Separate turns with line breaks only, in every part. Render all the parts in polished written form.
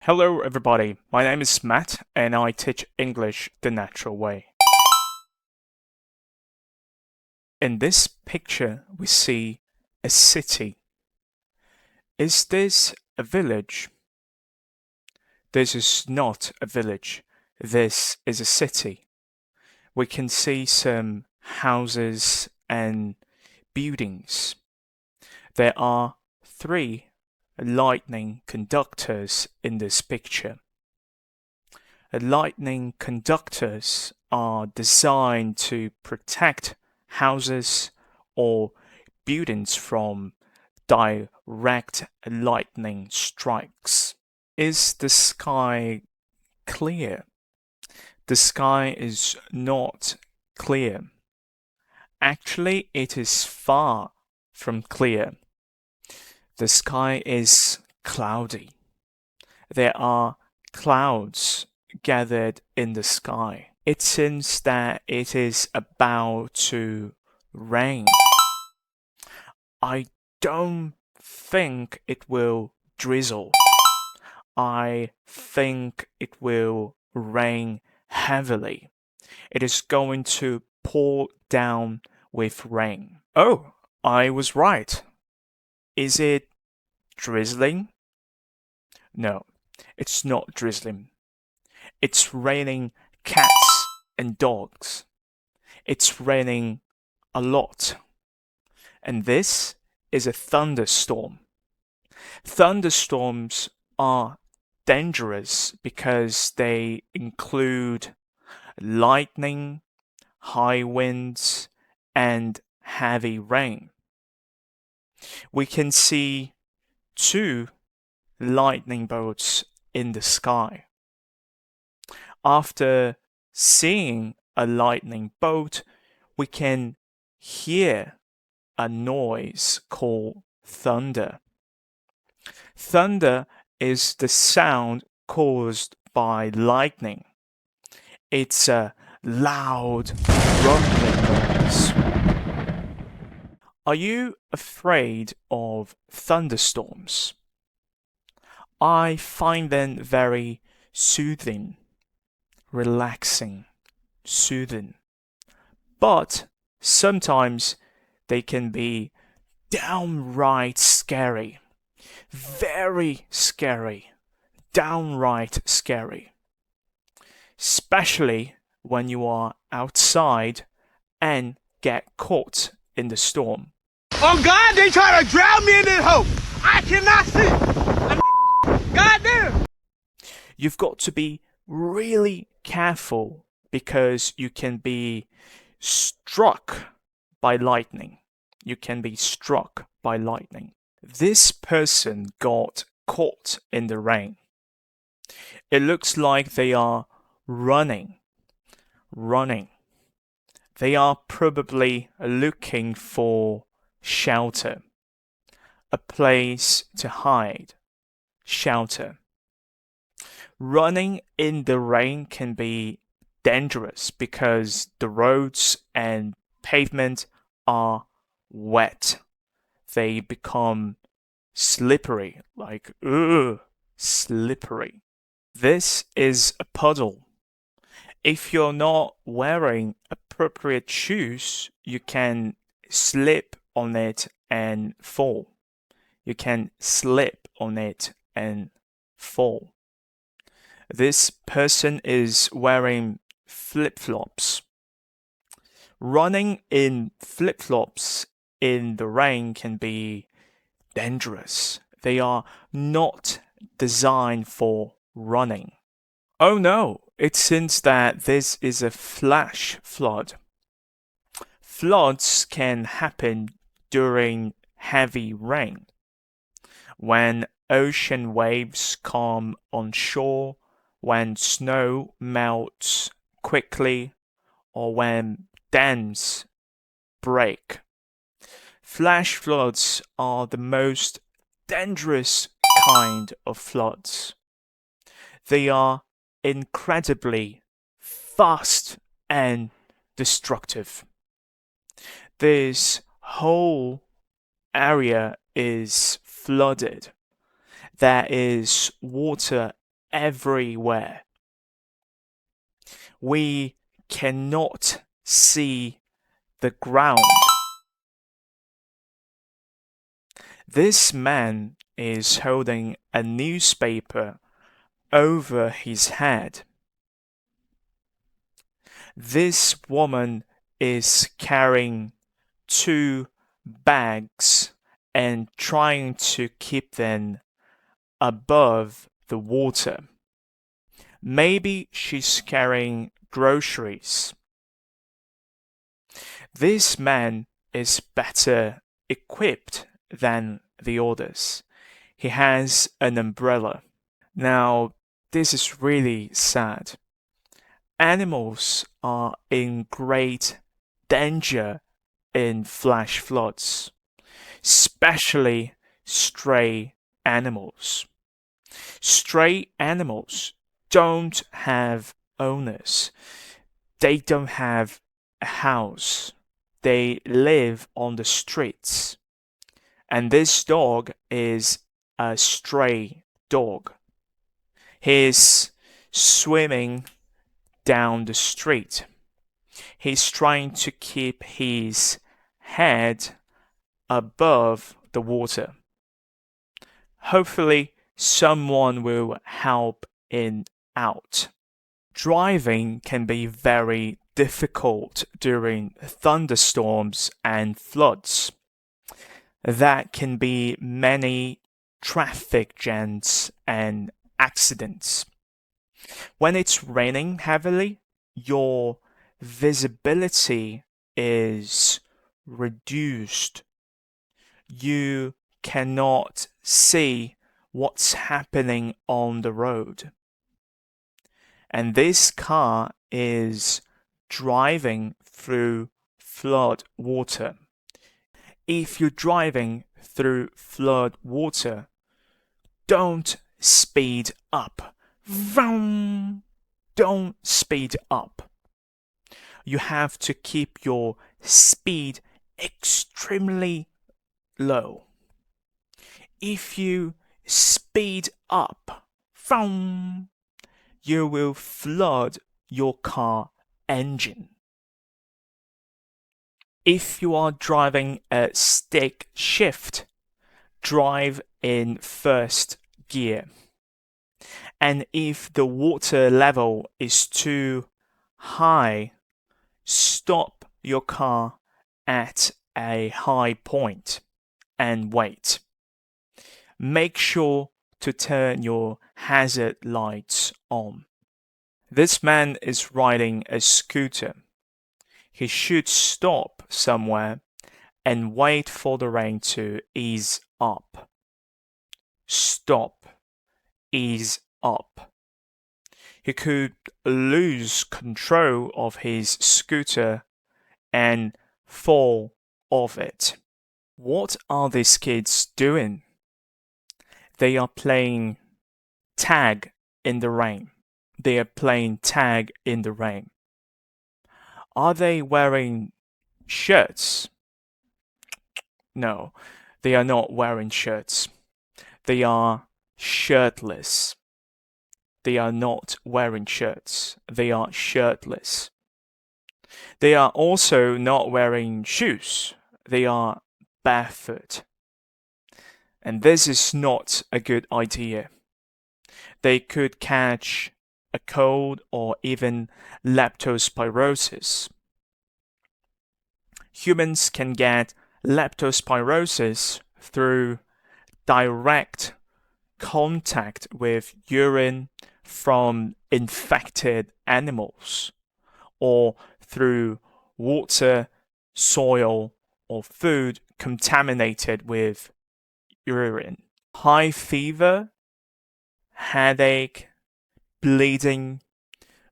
Hello everybody, my name is Matt and I teach English the natural way. In this picture we see a city. Is this a village? This is not a village. This is a city. We can see some houses and buildings. There are 3 lightning conductors in this picture. Lightning conductors are designed to protect houses or buildings from direct lightning strikes. Is the sky clear? The sky is not clear. Actually, it is far from clear. The sky is cloudy. There are clouds gathered in the sky. It seems that it is about to rain. I don't think it will drizzle. I think it will rain heavily. It is going to pour down with rain. Oh, I was right. Is it drizzling? No, it's not drizzling. It's raining cats and dogs. It's raining a lot. And this is a thunderstorm. Thunderstorms are dangerous because they include lightning, high winds, and heavy rain. We can see 2 lightning bolts in the sky. After seeing a lightning bolt, we can hear a noise called thunder. Thunder is the sound caused by lightning. It's a loud, rumbling noise. Are you afraid of thunderstorms? I find them very soothing, relaxing, soothing. But sometimes they can be downright scary, very scary, downright scary. Especially when you are outside and get caught in the storm.
Oh God, they try to drown me in this hole. I cannot see. God damn.
You've got to be really careful because you can be struck by lightning. You can be struck by lightning. This person got caught in the rain. It looks like they are running. They are probably looking for shelter, a place to hide, shelter. Running in the rain can be dangerous because the roads and pavement are wet. They become slippery, like slippery. This is a puddle. If you're not wearing appropriate shoes, you can slip on it and fall. You can slip on it and fall. This person is wearing flip-flops. Running in flip-flops in the rain can be dangerous. They are not designed for running. Oh no, it seems that this is a flash flood. Floods can happen during heavy rain. When ocean waves come on shore, when snow melts quickly, or when dams break. Flash floods are the most dangerous kind of floods. They are incredibly fast and destructive. This whole area is flooded. There is water everywhere. We cannot see the ground. This man is holding a newspaper over his head. This woman is carrying 2 bags and trying to keep them above the water. Maybe she's carrying groceries. This man is better equipped than the others. He has an umbrella. Now, this is really sad. Animals are in great danger in flash floods, especially stray animals. Stray animals don't have owners. They don't have a house. They live on the streets. And this dog is a stray dog. He's swimming down the street. He's trying to keep his head above the water. Hopefully, someone will help him out. Driving can be very difficult during thunderstorms and floods. There can be many traffic jams and accidents. When it's raining heavily, your visibility is reduced. You cannot see what's happening on the road. And this car is driving through flood water. If you're driving through flood water, don't speed up. Vroom! Don't speed up. You have to keep your speed extremely low. If you speed up, vroom, you will flood your car engine. If you are driving a stick shift, drive in first gear. And if the water level is too high, stop your car at a high point and wait. Make sure to turn your hazard lights on. This man is riding a scooter. He should stop somewhere and wait for the rain to ease up. Stop. Ease up. He could lose control of his scooter and fall off it. What are these kids doing? They are playing tag in the rain. They are playing tag in the rain. Are they wearing shirts? No, they are not wearing shirts. They are shirtless. They are not wearing shirts. They are shirtless. They are also not wearing shoes. They are barefoot. And this is not a good idea. They could catch a cold or even leptospirosis. Humans can get leptospirosis through direct contact with urine from infected animals or through water, soil, or food contaminated with urine. High fever, headache, bleeding,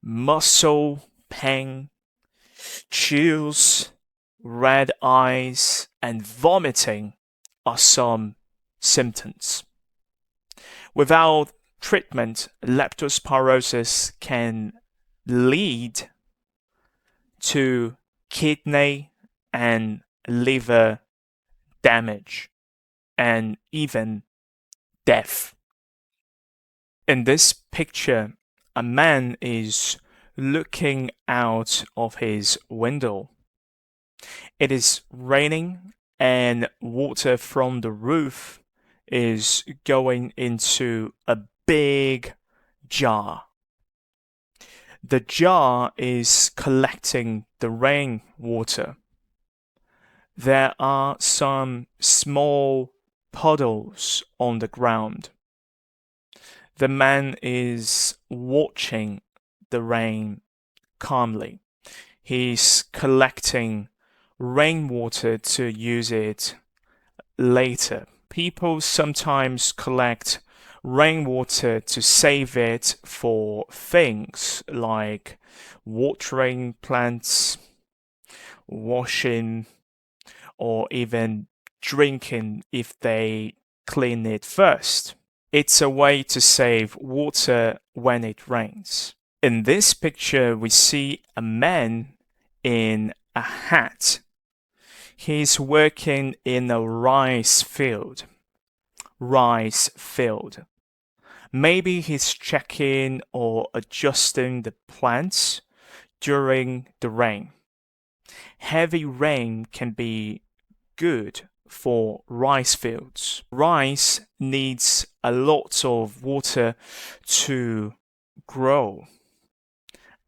muscle pain, chills, red eyes, and vomiting are some symptoms. Without treatment, leptospirosis can lead to kidney and liver damage and even death. In this picture, a man is looking out of his window. It is raining and water from the roof is going into a big jar. The jar is collecting the rainwater. There are some small puddles on the ground. The man is watching the rain calmly. He's collecting rainwater to use it later. People sometimes collect rainwater to save it for things like watering plants, washing, or even drinking if they clean it first. It's a way to save water when it rains. In this picture, we see a man in a hat. He's working in a rice field. Maybe he's checking or adjusting the plants during the rain. Heavy rain can be good for rice fields. Rice needs a lot of water to grow,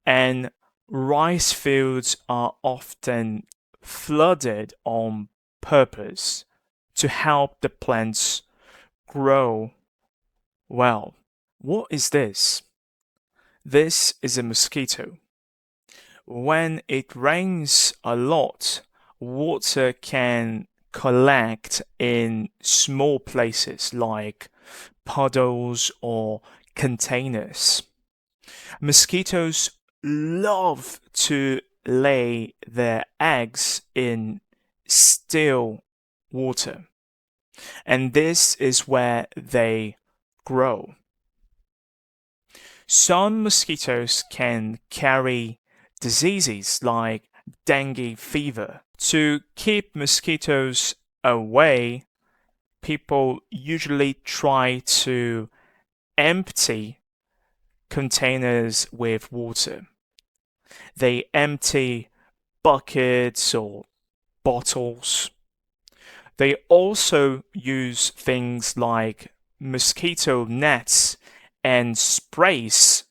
and rice fields are often flooded on purpose to help the plants grow well. What is this? This is a mosquito. When it rains a lot, water can collect in small places like puddles or containers. Mosquitoes love to lay their eggs in still water, and this is where they grow. Some mosquitoes can carry diseases like dengue fever. To keep mosquitoes away, people usually try to empty containers with water. They empty buckets or bottles. They also use things like mosquito nets and sprays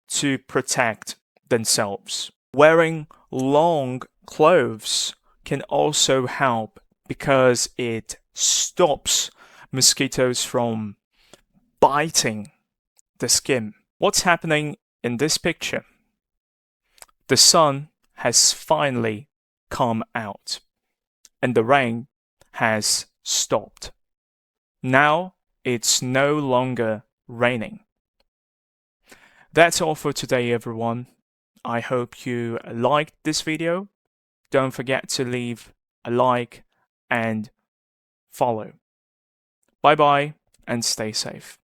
to protect themselves. Wearing long clothes can also help because it stops mosquitoes from biting the skin. What's happening in this picture? The sun has finally come out and the rain has stopped. Now it's no longer raining. That's all for today, everyone. I hope you liked this video. Don't forget to leave a like and follow. Bye bye and stay safe.